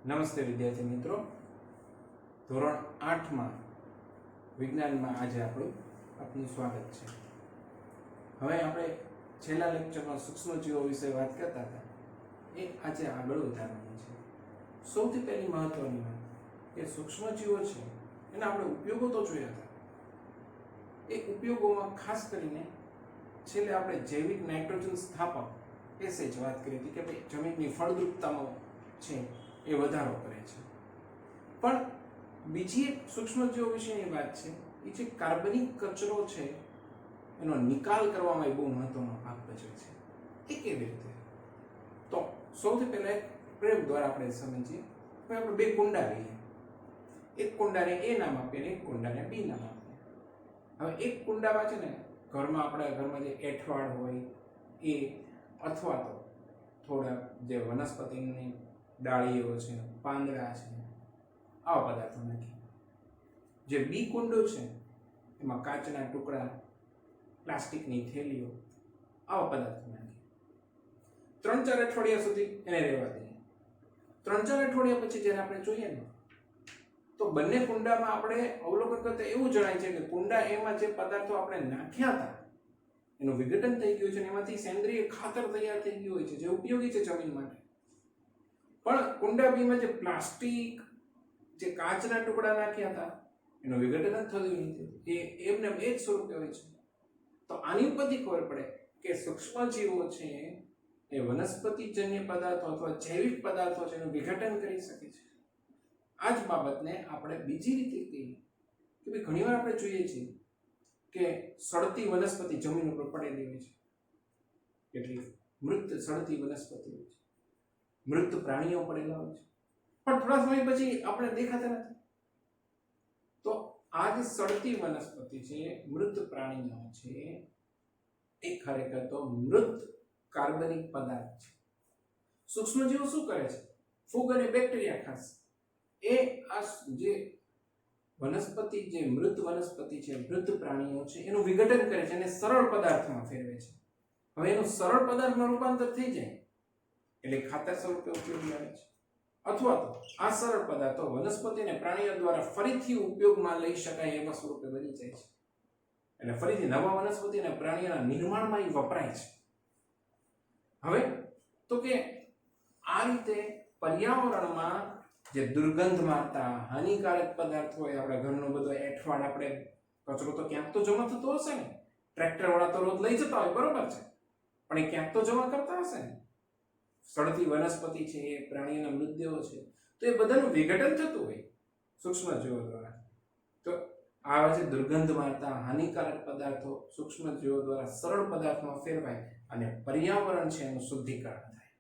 નમસ્તે વિદ્યાર્થી મિત્રો, ધોરણ 8માં વિજ્ઞાનમાં આજે આપનું સ્વાગત છે. હવે આપણે છેલ્લા લેક્ચરમાં સૂક્ષ્મજીવો વિશે વાત કરતા હતા, એ આજે આગળ વધારવાની છે. સૌથી પહેલી મહત્વની વાત કે સૂક્ષ્મજીવો છે એના આપણે ઉપયોગો તો જોયા હતા. એ ઉપયોગોમાં ખાસ કરીને છેલ્લે આપણે જૈવિક નાઇટ્રોજન સ્થાપક વિશે જ વાત કરી હતી કે ભાઈ જમીનની ફળદ્રુપતામાં છે એ વધારો કરે છે. પણ બીજી એક સૂક્ષ્મજીવો વિશેની વાત છે, એ છે કાર્બનિક કચરો છે એનો નિકાલ કરવામાં એ બહુ મહત્વનો ભાગ ભજવે છે. એ કેવી રીતે? તો સૌથી પહેલા એક પ્રયોગ દ્વારા આપણે સમજીએ. હવે આપણે બે કુંડા લઈએ, એક કુંડાને એ નામ આપીએ અને એક કુંડાને બી નામ આપીએ. હવે એક કુંડામાં છે ને ઘરમાં આપણા ઘરમાં જે એઠવાડ હોય એ, અથવા તો થોડા જે વનસ્પતિની ડાળીઓ છે, પાંદડા છે, આવા પદાર્થો નાખીએ. જે બી કુંડો છે એમાં કાચના ટુકડા, પ્લાસ્ટિકની થેલીઓ, આવા પદાર્થો નાખીએ. 3-4 અઠવાડિયા સુધી એને રહેવા દઈએ. 3-4 અઠવાડિયા પછી જ્યારે આપણે જોઈએ ને તો બંને કુંડામાં આપણે અવલોકન કરતા એવું જણાય છે કે કુંડા એમાં જે પદાર્થો આપણે નાખ્યા હતા એનું વિઘટન થઈ ગયું છે અને એમાંથી સેન્દ્રિય ખાતર તૈયાર થઈ ગયું હોય છે, જે ઉપયોગી છે જમીન માટે. પણ કુંડા બીમાં જે પ્લાસ્ટિક, જે કાચના ટુકડા નાખ્યા હતા એનું વિઘટન જ થયું નથી, એ એમને એ જ સ્વરૂપે હોય છે. તો આની ઉપરથી ખબર પડે કે સૂક્ષ્મજીવો છે એ વનસ્પતિજન્ય પદાર્થો અથવા જૈવિક પદાર્થો છે એનું વિઘટન કરી શકે છે. આ જ બાબતને આપણે બીજી રીતે કહીએ કે ભાઈ ઘણીવાર આપણે જોઈએ છીએ કે સડતી વનસ્પતિ જમીન ઉપર પડેલી હોય છે, કેટલી મૃત સડતી વનસ્પતિ હોય છે, મૃત પ્રાણીઓ પડેલા હોય છે, પણ થોડા સમય પછી આપણે દેખાતા નથી. તો આ જે સડતી વનસ્પતિ છે, મૃત પ્રાણીઓ છે, એ ખરેખર તો મૃત કાર્બનિક પદાર્થ છે. સૂક્ષ્મજીવો શું કરે છે? ફૂગ અને બેક્ટેરિયા ખાસ એ આ જે વનસ્પતિ, જે મૃત વનસ્પતિ છે, મૃત પ્રાણીઓ છે, એનું વિઘટન કરે છે અને સરળ પદાર્થમાં ફેરવે છે. હવે એનું સરળ પદાર્થમાં રૂપાંતર થઈ જાય એટલે ખાતર સ્વરૂપે ઉપયોગી આવે છે, અથવા તો આ સરળ પદાર્થો વનસ્પતિ અને પ્રાણીઓ દ્વારા ફરીથી ઉપયોગમાં લઈ શકાય એવા સ્વરૂપે બની જાય છે. એટલે ફરીથી નવા વનસ્પતિ અને પ્રાણીઓના નિર્માણમાં એ વપરાય છે. હવે તો કે આ રીતે પર્યાવરણમાં જે દુર્ગંધ મારતા હાનિકારક પદાર્થ હોય, આપણા ઘરનો બધો એઠવાડ, આપણે કચરો તો ક્યાંક તો જમા થતો હશે ને, ટ્રેક્ટર વાળા તો રોજ લઈ જતા હોય, બરોબર છે, પણ એ ક્યાંક તો જમા કરતા હશે ને. સડતી વનસ્પતિ છે, એ પ્રાણીઓના મૃતદેહો છે, તો એ બધાનું વિઘટન થતું હોય સૂક્ષ્મજીવો દ્વારા. તો આવા જે દુર્ગંધ મારતા હાનિકારક પદાર્થો સૂક્ષ્મજીવો દ્વારા સરળ પદાર્થમાં ફેરવાય અને પર્યાવરણ છે એનું શુદ્ધિકરણ થાય.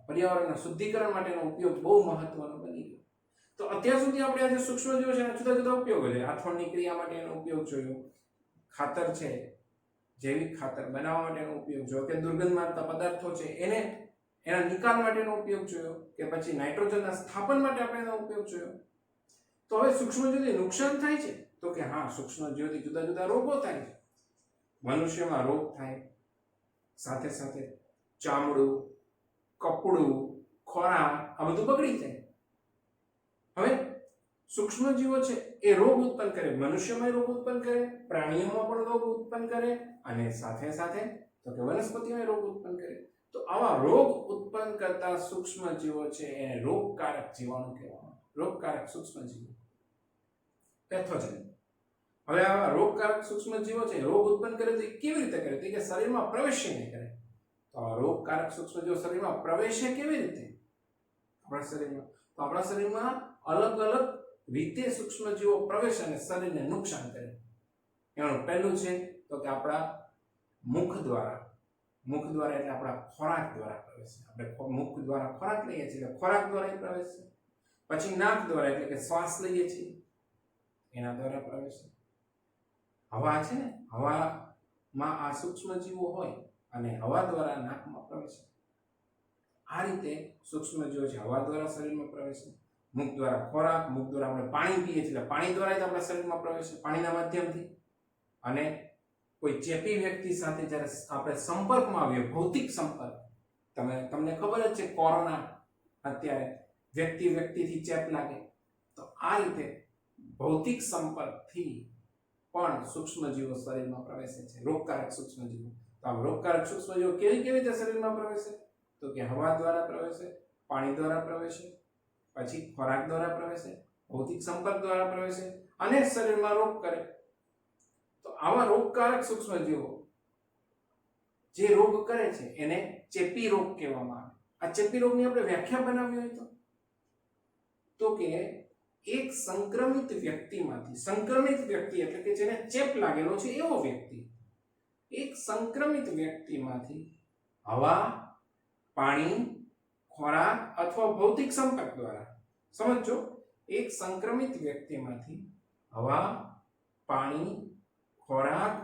પર્યાવરણના શુદ્ધિકરણ માટેનો ઉપયોગ બહુ મહત્વનો બની ગયો. તો અત્યાર સુધી આપણે આજે સૂક્ષ્મજીવો છે એના જુદા જુદા ઉપયોગો છે. આથોડની ક્રિયા માટેનો ઉપયોગ જોયો, ખાતર છે, જૈવિક ખાતર બનાવવા માટેનો ઉપયોગ જોયો, કે દુર્ગંધ મારતા પદાર્થો છે એના નિકાલ માટેનો ઉપયોગ જોયો, કે પછી નાઇટ્રોજનના સ્થાપન માટે આપણે એનો ઉપયોગ જોયો. તો હવે સૂક્ષ્મજીવોથી નુકસાન થાય છે તો કે હા, સૂક્ષ્મજીવોથી જુદા જુદા રોગો થાય છે. મનુષ્યમાં રોગ થાય, સાથે સાથે ચામડું, કપડું, ખોરાક આ બધું બગડી જાય. હવે સૂક્ષ્મજીવો છે એ રોગ ઉત્પન્ન કરે, મનુષ્યમાં રોગ ઉત્પન્ન કરે, પ્રાણીઓમાં પણ રોગ ઉત્પન્ન કરે, અને સાથે સાથે તો કે વનસ્પતિમાં રોગ ઉત્પન્ન કરે. તો આવા રોગ ઉત્પન્ન કરતા સૂક્ષ્મજીવો છે એને રોગકારક જીવાણુ કહેવામાં, રોગકારક સૂક્ષ્મજીવો, પેથોજન. હવે આવા રોગકારક સૂક્ષ્મજીવો છે રોગ ઉત્પન્ન કરે તો કેવી રીતે કરે? તો કે શરીરમાં પ્રવેશ નહીં કરે. તો આ રોગકારક સૂક્ષ્મજીવો શરીરમાં પ્રવેશે કેવી રીતે? આપણા શરીરમાં, તો આપણા શરીરમાં અલગ અલગ રીતે સૂક્ષ્મજીવો પ્રવેશ અને શરીરને નુકસાન કરે. એનું પહેલું છે તો કે આપણા મુખ દ્વારા. મુખ દ્વારા એટલે આપણા ખોરાક દ્વારા પ્રવેશે. આપણે મુખ દ્વારા ખોરાક લઈએ છીએ એટલે ખોરાક દ્વારા એ પ્રવેશે. પછી નાક દ્વારા એટલે કે શ્વાસ લઈએ છીએ એના દ્વારા પ્રવેશે. હવા છે ને, હવામાં આ સૂક્ષ્મજીવો હોય અને હવા દ્વારા નાકમાં પ્રવેશે. આ રીતે સૂક્ષ્મજીવો છે હવા દ્વારા શરીરમાં પ્રવેશે. મુખ દ્વારા ખોરાક, મુખ દ્વારા આપણે પાણી પીએ છીએ એટલે પાણી દ્વારા જ આપણા શરીરમાં પ્રવેશે, પાણીના માધ્યમથી. અને કોઈ ચેપી વ્યક્તિ સાથે જ્યારે આપણે સંપર્કમાં આવીએ, ભૌતિક સંપર્ક, તમને ખબર જ છે કોરોના અત્યારે વ્યક્તિથી ચેપ લાગે. તો આ રીતે ભૌતિક સંપર્કથી પણ સૂક્ષ્મજીવો શરીરમાં પ્રવેશે છે, રોગકારક સૂક્ષ્મજીવો. તો આ રોગકારક સૂક્ષ્મજીવો કેવી રીતે શરીરમાં પ્રવેશે? તો કે હવા દ્વારા પ્રવેશે, પાણી દ્વારા પ્રવેશે, પછી ખોરાક દ્વારા પ્રવેશે, ભૌતિક સંપર્ક દ્વારા પ્રવેશે અને શરીરમાં રોગ કરે. તો આવા રોગકારક સૂક્ષ્મજીવો જે રોગ કરે છે એને ચેપી રોગ કહેવામાં આવે. આ ચેપી રોગની આપણે વ્યાખ્યા બનાવી હોય તો કે એક સંક્રમિત વ્યક્તિમાંથી, સંક્રમિત વ્યક્તિ એટલે કે જેને ચેપ લાગેલો છે એવો વ્યક્તિ, એક સંક્રમિત વ્યક્તિમાંથી હવા, પાણી, ખોરાક અથવા ભૌતિક સંપર્ક દ્વારા, સમજો, એક સંક્રમિત વ્યક્તિમાંથી હવા, પાણી, ખોરાક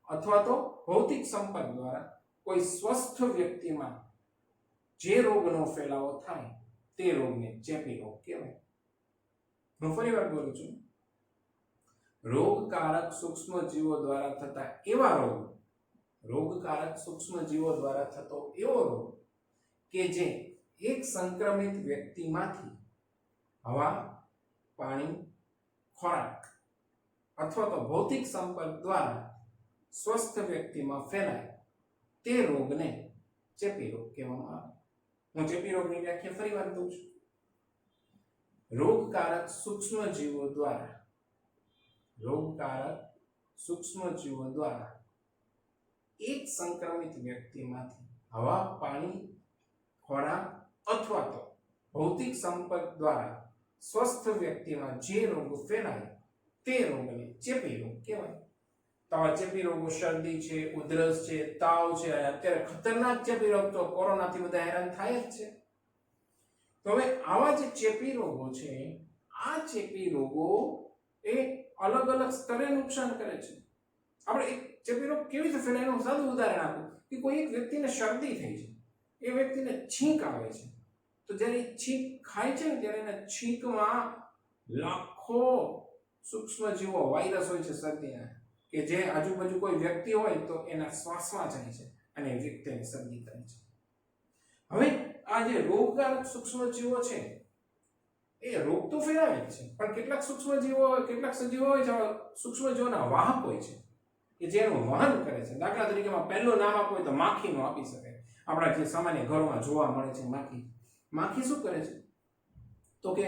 અથવા તો ભૌતિક સંપર્ક દ્વારા કોઈ સ્વસ્થ વ્યક્તિમાં જે રોગનો ફેલાવો થાય તે રોગને ચેપી રોગ કહેવાય. હું ફરી વાર બોલું છું. રોગકારક સૂક્ષ્મજીવો દ્વારા થતા એવા રોગ, રોગકારક સૂક્ષ્મજીવો દ્વારા થતો એવો રોગ કે જે એક સંક્રમિત વ્યક્તિમાંથી હવા, પાણી, ખોરાક અથવા તો ભૌતિક સંપર્ક દ્વારા સ્વસ્થ વ્યક્તિમાં ફેલાય તે રોગને ચેપી રોગ કહેવામાં આવે. હું ચેપી રોગની વ્યાખ્યા ફરી વાર દઉં છું. રોગકારક સૂક્ષ્મજીવો દ્વારા, રોગકારક સૂક્ષ્મજીવો દ્વારા એક સંક્રમિત વ્યક્તિમાંથી હવા, પાણી, ખોરાક અથવા તો ભૌતિક સંપર્ક દ્વારા સ્વસ્થ વ્યક્તિમાં જે રોગ ફેલાય તે રોગને ચેપી રોગ કહેવાય. તો આ ચેપી રોગો શરદી છે, ઉધરસ છે, તાવ છે, અત્યારે ખતરનાક ચેપી રોગ તો કોરોનાથી બધા હેરાન થાય જ છે. તો હવે આવા જે ચેપી રોગો છે, આ ચેપી રોગો એ અલગ અલગ સ્તરે નુકસાન કરે છે. આપણે એક ચેપી રોગ કેવી રીતે ફેલાય એનું સાદું ઉદાહરણ આપું કે કોઈ એક વ્યક્તિને શરદી થઈ છે, એ વ્યક્તિને છીંક આવે છે, તો જ્યારે છીંક ખાય છે ને ત્યારે એના છીંકમાં લાખો સૂક્ષ્મજીવો, વાયરસ હોય છે શરદીના, કે જે આજુબાજુ કોઈ વ્યક્તિ હોય તો એના શ્વાસમાં જાય છે અને વ્યક્તિને શરદી કરે છે. હવે આ જે રોગકારક સૂક્ષ્મજીવો છે એ રોગ તો ફેલાવે જ છે, પણ કેટલાક સૂક્ષ્મજીવો, કેટલાક સજીવો હોય છે, સૂક્ષ્મજીવોના વાહક હોય છે કે જેનું વહન કરે છે. દાખલા તરીકે પહેલું નામ આપવું હોય તો માખીનું આપી શકાય. આપણા જે સામાન્ય ઘરોમાં જોવા મળે છે માખી. માખી શું કરે છે? તો કે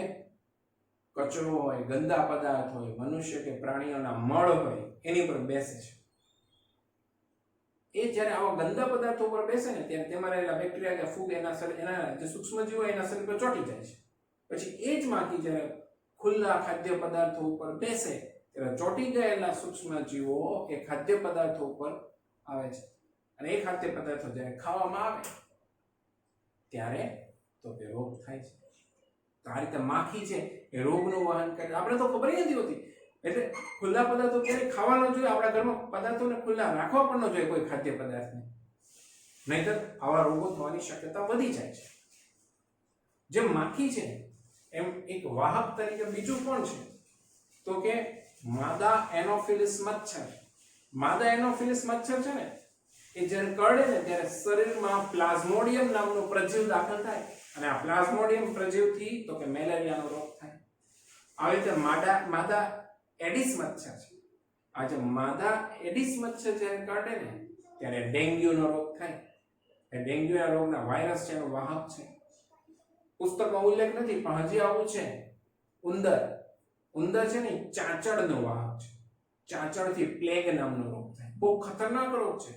કચરો હોય, ગંદા પદાર્થ હોય, મનુષ્ય કે પ્રાણીઓના મળ હોય એની પર બેસે છે. એ જ્યારે આવા ગંદા પદાર્થો પર બેસે ને ત્યારે તેમાં રહેલા બેક્ટેરિયા કે ફૂગ એના જે સૂક્ષ્મજીવો એના શરીર પર ચોંટી જાય છે. પછી એ જ માખી જ્યારે ખુલ્લા ખાદ્ય પદાર્થો ઉપર બેસે ત્યારે ચોંટી ગયેલા સૂક્ષ્મજીવો એ ખાદ્ય પદાર્થો ઉપર આવે છે અને એ ખાદ્ય પદાર્થો જ્યારે ખાવામાં આવે ત્યારે તો તે રોગ થાય છે. તો આ રીતે માખી છે એ રોગનું વહન કરે. આપણે તો ખબર નથી હોતી, એટલે ખુલ્લા પદાર્થો ક્યારે ખાવા ન જોઈએ. આપણા ઘરમાં પદાર્થોને ખુલ્લા રાખવા પણ ન જોઈએ કોઈ ખાદ્ય પદાર્થને, નહીતર આવા રોગો થવાની શક્યતા વધી જાય છે. જેમ માખી છે એમ એક વાહક તરીકે બીજું પણ છે, તો કે માદા એનોફિલિસ મચ્છર. માદા એનોફિલિસ મચ્છર છે ને એ જ્યારે કરડે ને ત્યારે શરીરમાં પ્લાઝ્મોડિયમ નામનું પ્રજીવ દાખલ થાય અને આ પ્લાઝ્મોડિયમ પ્રજીવથી તો કે મેલેરિયાનો રોગ થાય. આવી રીતે માદા એડિસ મચ્છર છે. આ જે માદા એડિસ મચ્છર જ્યારે કરડે ને ત્યારે ડેન્ગ્યુનો રોગ થાય. એ ડેન્ગ્યુના રોગના વાયરસ છે એનો વાહક છે. પુસ્તકમાં ઉલ્લેખ નથી પણ હજી આવું છે. ઉંદર છે ને ચાંચડનો વાહક છે. ચાંચડથી પ્લેગ નામનો રોગ થાય. બહુ ખતરનાક રોગ છે.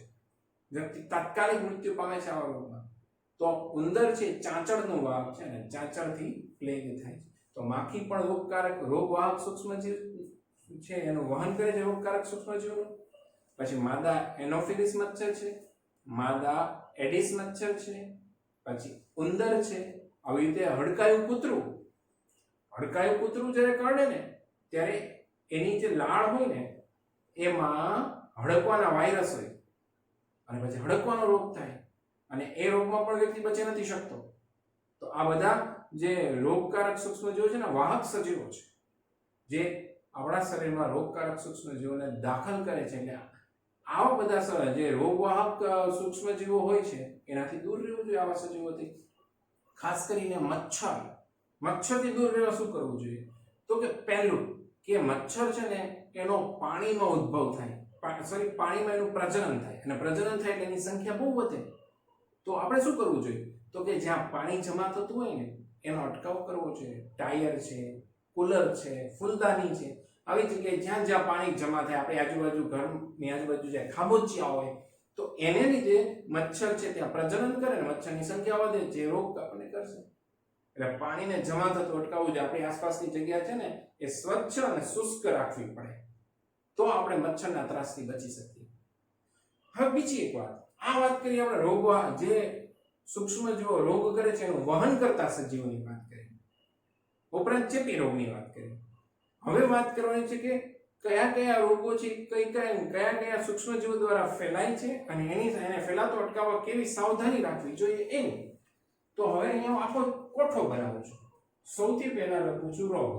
વ્યક્તિ તાત્કાલિક મૃત્યુ પામે છે આવા રોગમાં. તો ઉંદર છે ચાંચડનો વાહક છે અને ચાંચડથી પ્લેગ થાય છે. તો માખી પણ રોગકારક રોગવાહક સૂક્ષ્મજીવ છે, એનું વહન કરે છે રોગકારક સૂક્ષ્મજીવનું. પછી માદા એનોફિલિસ મચ્છર છે, માદા એડિસ મચ્છર છે, પછી ઉંદર છે. આવી રીતે હડકાયું કૂતરું જ્યારે કરડે ને ત્યારે એની જે લાળ હોય ને એમાં હડકવાના વાયરસ હોય અને પછી હડકવાનો રોગ થાય અને એ રોગમાં પણ વ્યક્તિ બચી નથી શકતો. તો આ બધા જે રોગકારક સૂક્ષ્મજીવો છે ને વાહક સજીવો છે જે આપણા શરીરમાં રોગકારક સૂક્ષ્મજીવોને દાખલ કરે છે. એટલે આવા બધા જે રોગવાહક સૂક્ષ્મજીવો હોય છે એનાથી દૂર રહેવું જોઈએ આવા સજીવોથી. ખાસ કરીને મચ્છર મચ્છરથી દૂર રહેવા શું કરવું જોઈએ? તો કે પહેલું કે મચ્છર છે ને એનો પાણીમાં ઉદ્ભવ થાય, પાણીમાં એનું પ્રજનન થાય, અને પ્રજનન થાય એટલે એની સંખ્યા બહુ વધે. તો આપણે શું કરવું જોઈએ? તો કે જ્યાં પાણી જમા થતું હોય ને એનો અટકાવ કરવો જોઈએ. ટાયર છે, કુલર છે, ફૂલદાની છે, આવી જગ્યાએ જ્યાં જ્યાં પાણી જમા થાય, આપણી આજુબાજુ ઘરની આજુબાજુ જ્યાં ખાબોચિયા હોય, તો એને લીધે મચ્છર છે ત્યાં પ્રજનન કરે ને મચ્છરની સંખ્યા વધે, જે રોગ આપણને કરશે. એટલે પાણીને જમા થતું અટકાવવું જોઈએ. આપણી આસપાસની જગ્યા છે ને એ સ્વચ્છ અને શુષ્ક રાખવી પડે, તો આપણે મચ્છરના ત્રાસથી બચી શકીએ. હવે બીજી એક વાત, આ વાત કરીએ આપણે રોગો, જે સૂક્ષ્મજીવો રોગ કરે છે એનું વહન કરતા સજીવોની વાત કરી, ઉપરાંત ચેપી રોગની વાત કરી. હવે વાત કરવાની છે કે કયા કયા રોગો છે, કયા કયા સૂક્ષ્મજીવો દ્વારા ફેલાય છે, અને એને ફેલાતો અટકાવવા કેવી સાવધાની રાખવી જોઈએ એની. તો હવે અહીંયા આખો કોઠો બનાવું છું. સૌથી પહેલા લખું છું રોગ,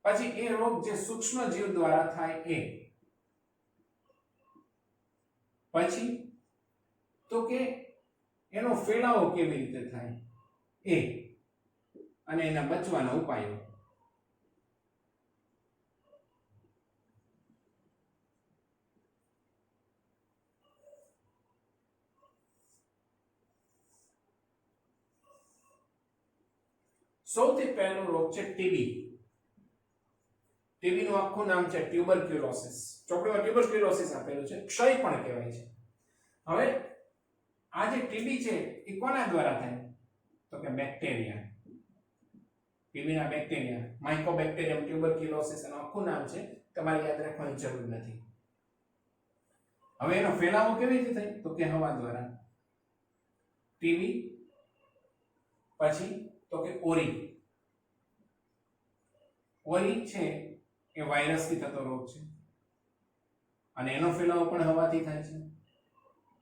પછી એ રોગ જે સૂક્ષ્મજીવ દ્વારા થાય એ, પછી તો કે એનો ફેલાવો કેવી રીતે થાય એ, અને એના બચવાના ઉપાયો. સૌથી પહેલો રોગ છે ટીબી. ટીબી નું આખું નામ છે ટ્યુબરક્યુલોસિસ. ચોપડીમાં ટ્યુબરક્યુલોસિસ આપેલું છે, ક્ષય પણ કહેવાય છે. હવે આ જે ટીબી છે એ કોના દ્વારા થાય? તો કે બેક્ટેરિયા. ટીબી ના બેક્ટેરિયા, માઇકોબેક્ટેરિયમ ટ્યુબરક્યુલોસિસ એનું આખું નામ છે, તમારે યાદ રાખવાની જરૂર નથી. હવે એનો ફેલાવો કેવી રીતે થાય? તો કે હવા દ્વારા. ટીબી, પછી તો કે ઓરી. ઓરી છે એ વાયરસથી થતો રોગ છે, અને એનો ફેલાવો પણ હવાથી થાય છે.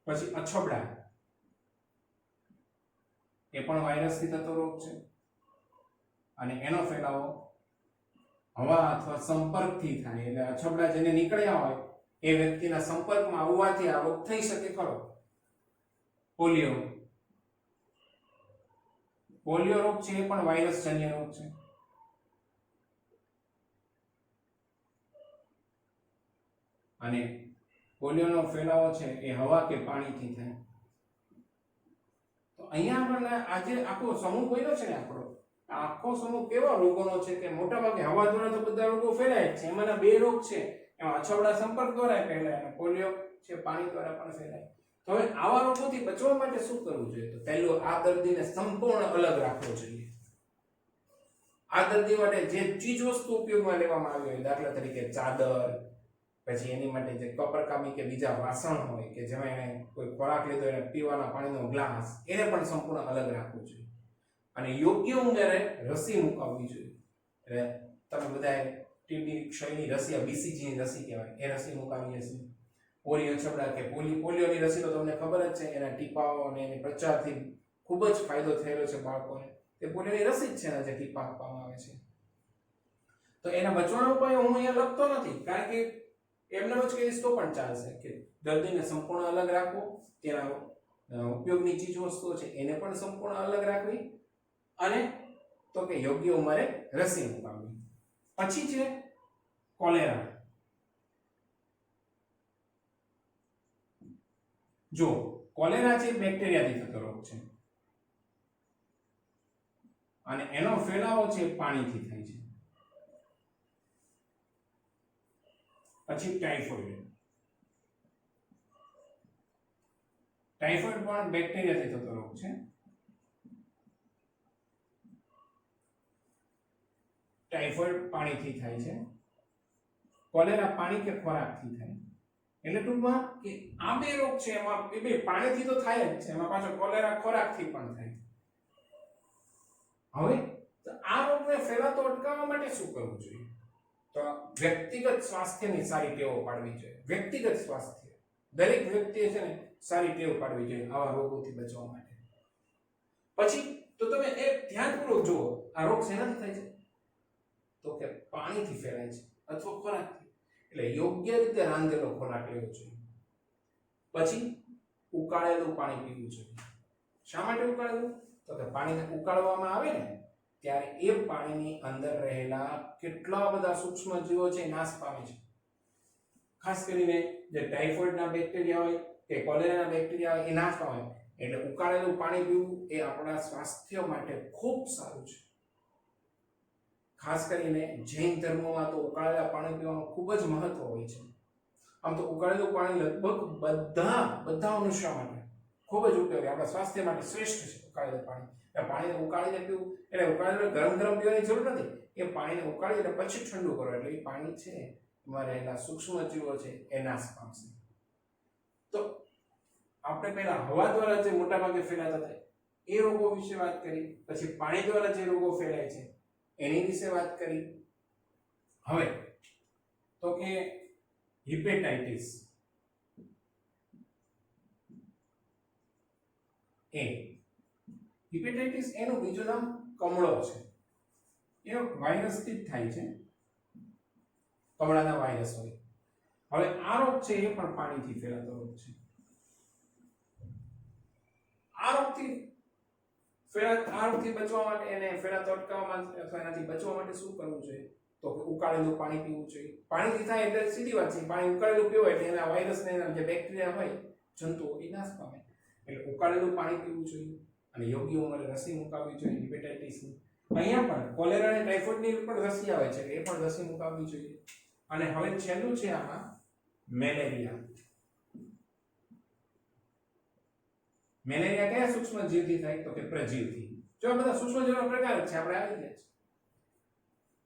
પછી અછબડા, એ પણ વાયરસથી થતો રોગ છે, અને એનો ફેલાવો હવા અથવા સંપર્કથી થાય. એટલે અછબડા જેને નીકળ્યા હોય એ વ્યક્તિના સંપર્કમાં આવવાથી આ રોગ થઈ શકે ખરો. પોલિયો, પોલિયો રોગ છે એ પણ વાયરસજન્ય રોગ છે. અને પોલિયોનો ફેલાવો છે એ હવા કે પાણીથી થાય. તો અહીંયા આપણને આજે આખો સમૂહ બન્યો છે ને, આપણો આખો સમૂહ કેવા રોગોનો છે કે મોટાભાગે હવા દ્વારા તો બધા રોગો ફેલાય છે. એમાંના બે રોગ છે, એમાં અછબડા સંપર્ક દ્વારા ફેલાય, અને પોલિયો છે પાણી દ્વારા પણ ફેલાય. તો હવે આવા રોગોથી બચવા માટે શું કરવું જોઈએ? તો પહેલું, આ દર્દીને સંપૂર્ણ અલગ રાખવો જોઈએ. આ દર્દી માટે જે ચીજ વસ્તુ ઉપયોગમાં લેવામાં આવી હોય, દાખલા તરીકે ચાદર, પછી એની માટે જે કપરકામી કે બીજા વાસણ હોય કે જેમાં એને કોઈ ખોરાક લીધો, એને પીવાના પાણીનો ગ્લાસ, એને પણ સંપૂર્ણ અલગ રાખવું જોઈએ. અને યોગ્ય ઉંમરે રસી મુકાવવી જોઈએ. એટલે તમે બધાએ ટીબી, ક્ષયની રસી, બીસીજીની રસી કહેવાય, એ રસી મુકાવી હશે. ઓરી, અછબડા કે પોલિયોની રસી તો તમને ખબર જ છે, એના ટીપાઓ અને એની પ્રચારથી ખૂબ જ ફાયદો થયેલો છે બાળકોને. તે પોલિયોની રસી જ છે એના જે ટીપા આપવામાં આવે છે. તો એના બચવાના ઉપાયો હું અહીંયા લખતો નથી, કારણ કે એમને જ કહીશ તો પણ ચાલશે કે દર્દીને સંપૂર્ણ અલગ રાખવો, તેના ઉપયોગની ચીજ વસ્તુઓ છે એને પણ સંપૂર્ણ અલગ રાખવી, અને તો કે યોગ્ય ઉંમરે રસી મુકાવવી. પછી છે કોલેરા. જો કોલેરા છે બેક્ટેરિયાથી થતો રોગ છે, અને એનો ફેલાવો છે પાણીથી થાય છે. પછી ટાઇફોઇડ. ટાઇફોઇડ પણ બેક્ટેરિયાથી થતો રોગ છે. ટાઇફોઇડ પાણીથી થાય છે. કોલેરા પાણી કે ખોરાકથી થાય. એટલે ટૂંકમાં કે આ બે રોગ છે, એમાં બે પાણીથી તો થાય જ છે, એમાં પાછો કોલેરા ખોરાકથી પણ થાય. હવે આ રોગને ફેલાતો અટકાવવા માટે શું કરવું જોઈએ? તો વ્યક્તિગત સ્વાસ્થ્યની સારી ટેવો પાડવી જોઈએ. વ્યક્તિગત સ્વાસ્થ્ય, દરેક વ્યક્તિએ છે ને સારી ટેવ પાડવી જોઈએ આવા રોગોથી બચવા માટે. પછી તો તમે એ ધ્યાનપૂર્વક જુઓ, આ રોગ શેનાથી થાય છે? તો કે પાણીથી ફેલાય છે અથવા ખોરાકથી. એટલે યોગ્ય રીતે રાંધેલો ખોરાક લેવો જોઈએ. પછી ઉકાળેલું પાણી પીવું જોઈએ. શા માટે ઉકાળેલું? તો કે પાણીને ઉકાળવામાં આવે ને ત્યારે એ પાણીની અંદર રહેલા કેટલા બધા સૂક્ષ્મ જીવો છે નાશ પામે છે. ખાસ કરીને જે ટાઇફોઇડના બેક્ટેરિયા હોય કે કોલેરાના બેક્ટેરિયા હોય એ નાશ પામે. એટલે ઉકાળેલું પાણી પીવું એ આપણા સ્વાસ્થ્ય માટે ખૂબ સારું છે. ખાસ કરીને જૈન ધર્મમાં તો ઉકાળેલા પાણી પીવાનું ખૂબ જ મહત્વ હોય છે. આમ તો ઉકાળેલું પાણી લગભગ બધા મનુષ્ય માટે ખૂબ જ ઉપયોગી, આપણા સ્વાસ્થ્ય માટે શ્રેષ્ઠ છે ઉકાળેલું પાણી. પાણીને ઉકાળીને પીવું એટલે ઉકાળેલું ગરમ પીવાની જરૂર નથી. એ પાણીને ઉકાળી એટલે પછી ઠંડુ કરો એટલે એ પાણી છે એમાં રહેલા સૂક્ષ્મ જીવો છે એ નાશ પામશે. તો આપણે પહેલા હવા દ્વારા જે મોટાભાગે ફેલાતા થાય એ રોગો વિશે વાત કરી, પછી પાણી દ્વારા જે રોગો ફેલાય છે એની વિશે વાત કરી. હવે તો કે હિપેટાઇટિસ એ, હિપેટાઇટિસ એનું બીજું નામ કમળો છે. એ વાયરસથી જ થાય છે, કમળાના વાયરસ હોય. હવે આ રોગ છે એ પણ પાણીથી ફેલાતો રોગ છે. આ રોગથી બચવા માટે એને ફેલાતો અટકાવવા માટે અથવા એનાથી બચવા માટે શું કરવું જોઈએ? તો કે ઉકાળેલું પાણી પીવું જોઈએ. પાણીથી થાય એટલે સીધી વાત છે, પાણી ઉકાળેલું પીવું એટલે એના વાયરસને જે બેક્ટેરિયા હોય જંતુઓ એ નાશ પામે. એટલે ઉકાળેલું પાણી પીવું જોઈએ અને યોગ્ય ઉંમરે રસી મુકાવવી જોઈએ હિપેટાઇટિસની. અહીંયા પણ કોલેરા અને ટાઇફોઇડની પણ રસી આવે છે, એ પણ રસી મુકાવવી જોઈએ. અને હવે છેલ્લું છે આમાં મેલેરિયા. મેલેરિયા કયા સૂક્ષ્મ જીવથી થાય? તો કે પ્રજીવથી. જો આ બધા સૂક્ષ્મ જીવના પ્રકાર છે, આપણે આવી ગયા છે.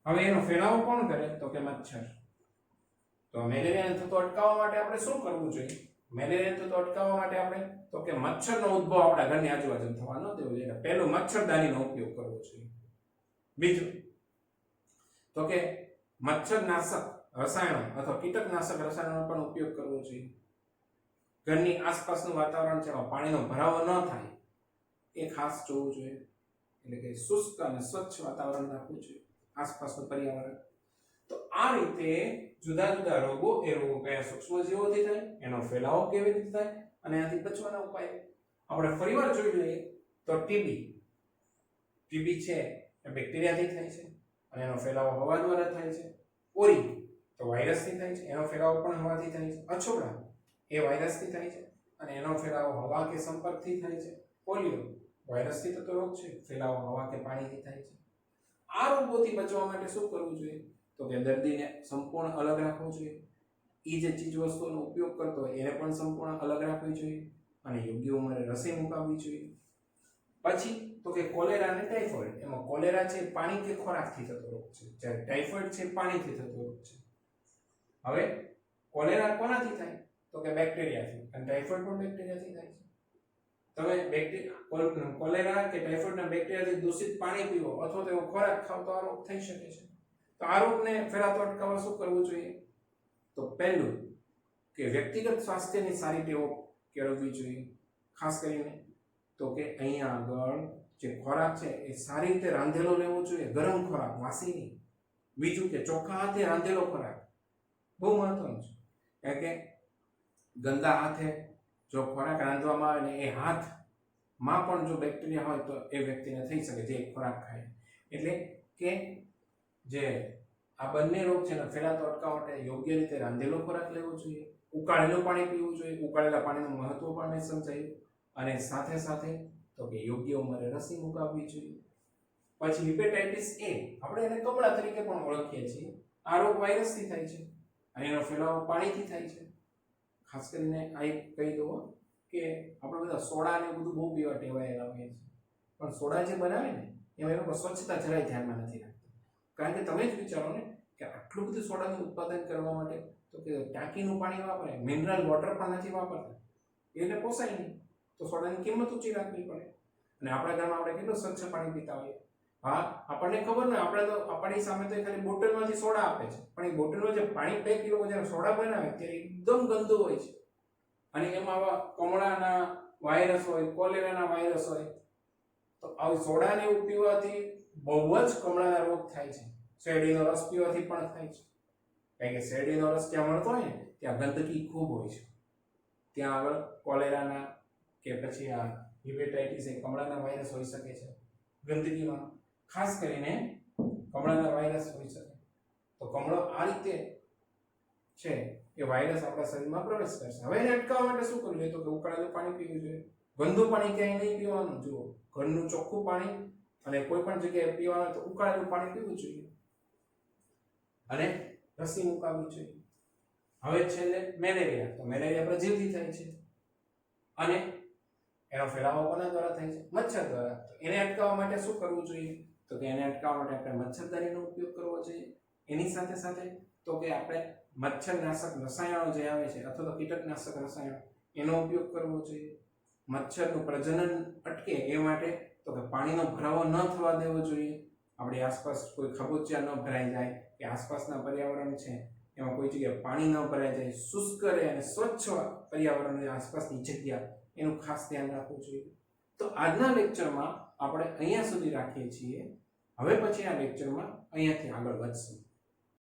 હવે એનો ફેલાવો કોણ કરે? તો કે મચ્છર. તો મેલેરિયાને થતો અટકાવવા માટે આપણે શું કરવું જોઈએ? મેલેરિયાને થતો અટકાવવા માટે આપણે તો કે મચ્છરનો ઉદ્ભવ આપણા ઘરની આજુબાજુ થવા ન દેવો જોઈએ. પહેલું મચ્છરદાનીનો ઉપયોગ કરવો જોઈએ. બીજું તો કે મચ્છરનાશક રસાયણો અથવા કીટકનાશક રસાયણોનો પણ ઉપયોગ કરવો જોઈએ. ઘરની આસપાસનું વાતાવરણ છે એમાં પાણીનો ભરાવો ન થાય એ ખાસ જોવું જોઈએ. એટલે કે શુષ્ક અને સ્વચ્છ વાતાવરણ રાખવું જોઈએ આસપાસનું પર્યાવરણ. તો આ રીતે જુદા જુદા રોગો, એ રોગો કયા સૂક્ષ્મજીવોથી થાય, એનો ફેલાવો કેવી રીતે થાય અને એનાથી બચવાના ઉપાય આપણે ફરીવાર જોઈ લઈએ. તો ટીબી છે એ બેક્ટેરિયાથી થાય છે અને એનો ફેલાવો હવા દ્વારા થાય છે. ઓરી તો વાયરસથી થાય છે, એનો ફેલાવો પણ હવાથી થાય છે. અછોડા એ વાયરસથી થાય છે અને એનો ફેલાવો હવા કે સંપર્કથી થાય છે. પોલિયો વાયરસથી થતો રોગ છે, ફેલાવો હવા કે પાણીથી થાય છે. આ રોગોથી બચવા માટે શું કરવું જોઈએ? તો કે દર્દીને સંપૂર્ણ અલગ રાખવો જોઈએ. એ જે ચીજ વસ્તુઓનો ઉપયોગ કરતો હોય એને પણ સંપૂર્ણ અલગ રાખવી જોઈએ અને યોગ્ય ઉંમરે રસી મુકાવવી જોઈએ. પછી તો કે કોલેરા અને ટાઇફોઇડ. એમાં કોલેરા છે પાણી કે ખોરાકથી થતો રોગ છે, જ્યારે ટાઇફોઇડ છે પાણીથી થતો રોગ છે. હવે કોલેરા કોનાથી થાય? તો કે બેક્ટેરિયાથી, અને ટાઇફોઇડ પણ બેક્ટેરિયાથી થાય છે. તમે કોલેરા કે ટાઇફોઇડના બેક્ટેરિયાથી દૂષિત પાણી પીવો અથવા તો એવો ખોરાક ખાવ તો આ રોગ થઈ શકે છે. તો આ રોગને ફેલાતો અટકાવવા શું કરવું જોઈએ? તો પહેલું કે વ્યક્તિગત સ્વાસ્થ્યની સારી ટેવો કેળવવી જોઈએ. ખાસ કરીને તો કે અહીંયા આગળ જે ખોરાક છે એ સારી રીતે રાંધેલો લેવો જોઈએ, ગરમ ખોરાક, વાસી નહીં. બીજું કે ચોખ્ખા હાથે રાંધેલો ખોરાક બહુ મહત્વનું છે, કારણ કે ગંદા હાથે જો ખોરાક રાંધવામાં આવે ને એ હાથમાં પણ જો બેક્ટેરિયા હોય તો એ વ્યક્તિને થઈ શકે જે ખોરાક ખાય. એટલે કે જે આ બંને રોગ છે ને ફેલાતો અટકાવવા માટે યોગ્ય રીતે રાંધેલો ખોરાક લેવો જોઈએ, ઉકાળેલું પાણી પીવું જોઈએ. ઉકાળેલા પાણીનું મહત્વ પણ મેં સમજાયું. અને સાથે સાથે તો કે યોગ્ય ઉંમરે રસી મુકાવવી જોઈએ. પછી હિપેટાઇટિસ એ, આપણે એને કમળા તરીકે પણ ઓળખીએ છીએ. આ રોગ વાયરસથી થાય છે અને એનો ફેલાવો પાણીથી થાય છે. ખાસ કરીને આ એક કહી દો કે આપણે બધા સોડા ને બધું બહુ પીવા ટેવાયેલા હોઈએ છીએ, પણ સોડા જે બનાવે ને એમાં એ લોકો સ્વચ્છતા જરાય ધ્યાનમાં નથી રાખતા. કારણ કે તમે જ વિચારો ને કે આટલું બધું સોડાનું ઉત્પાદન કરવા માટે તો કે ટાંકીનું પાણી વાપરે, મિનરલ વોટર પણ નથી વાપરતા, એને પોસાય નહીં. તો સોડાની કિંમત ઊંચી રાખવી પડે. અને આપણા ઘરમાં આપણે કેટલું સ્વચ્છ પાણી પીતા હોઈએ. હા, આપણને ખબર ને, આપણે તો આપણી સામે તો ખાલી બોટલમાંથી સોડા આપે છે, પણ એ બોટલમાં જે પાણી પેક એ લોકો જ્યારે સોડા બનાવે ત્યારે એકદમ ગંદુ હોય છે. અને એમાં આવા કમળાના વાયરસ હોય, કોલેરાના વાયરસ હોય. તો આવી સોડાને એવું પીવાથી બહુ જ કમળાના રોગ થાય છે. શેરડીનો રસ પીવાથી પણ થાય છે, કારણ કે શેરડીનો રસ જ્યાં મળતો હોય ને ત્યાં ગંદકી ખૂબ હોય છે. ત્યાં આગળ કોલેરાના કે પછી આ હેપેટાઇટિસ એ કમળાના વાયરસ હોઈ શકે છે. ગંદકીમાં ખાસ કરીને કમળાના વાયરસ હોઈ શકે. તો કમળો આ રીતે છે કે વાયરસ આપણા શરીરમાં પ્રવેશ કરશે. હવે એને અટકાવવા માટે શું કરવું જોઈએ? તો કે ઉકળેલું પાણી પીવું જોઈએ. ગંદુ પાણી ક્યાંય નહીં પીવાનું. જુઓ, ઘરનું ચોખ્ખું પાણી અને કોઈ પણ જગ્યાએ પીવાનું તો ઉકળેલું પાણી પીવું જોઈએ અને રસી મુકાવવી જોઈએ. હવે છેલ્લે મેલેરિયા. તો મેલેરિયા પ્રજીવથી થાય છે અને એનો ફેલાવો કોના દ્વારા થાય છે? મચ્છર દ્વારા. તો એને અટકાવવા માટે શું કરવું જોઈએ? તો કે એને અટકાવવા માટે આપણે મચ્છરદાનીનો ઉપયોગ કરવો જોઈએ. એની સાથે સાથે તો કે આપણે મચ્છરનાશક રસાયણો જે આવે છે અથવા તો કીટકનાશક રસાયણો એનો ઉપયોગ કરવો જોઈએ. મચ્છરનું પ્રજનન અટકે એ માટે તો કે પાણીનો ભરાવો ન થવા દેવો જોઈએ. આપણી આસપાસ કોઈ ખાબોચિયા ન ભરાઈ જાય કે આસપાસના પર્યાવરણ છે એમાં કોઈ જગ્યાએ પાણી ન ભરાઈ જાય, શુષ્ક રહે અને સ્વચ્છ પર્યાવરણની આસપાસની જગ્યા એનું ખાસ ધ્યાન રાખવું જોઈએ. તો આજના લેક્ચરમાં આપણે અહીંયા સુધી રાખીએ છીએ. હવે પછી આ લેક્ચરમાં અહીંયાથી આગળ વધશું.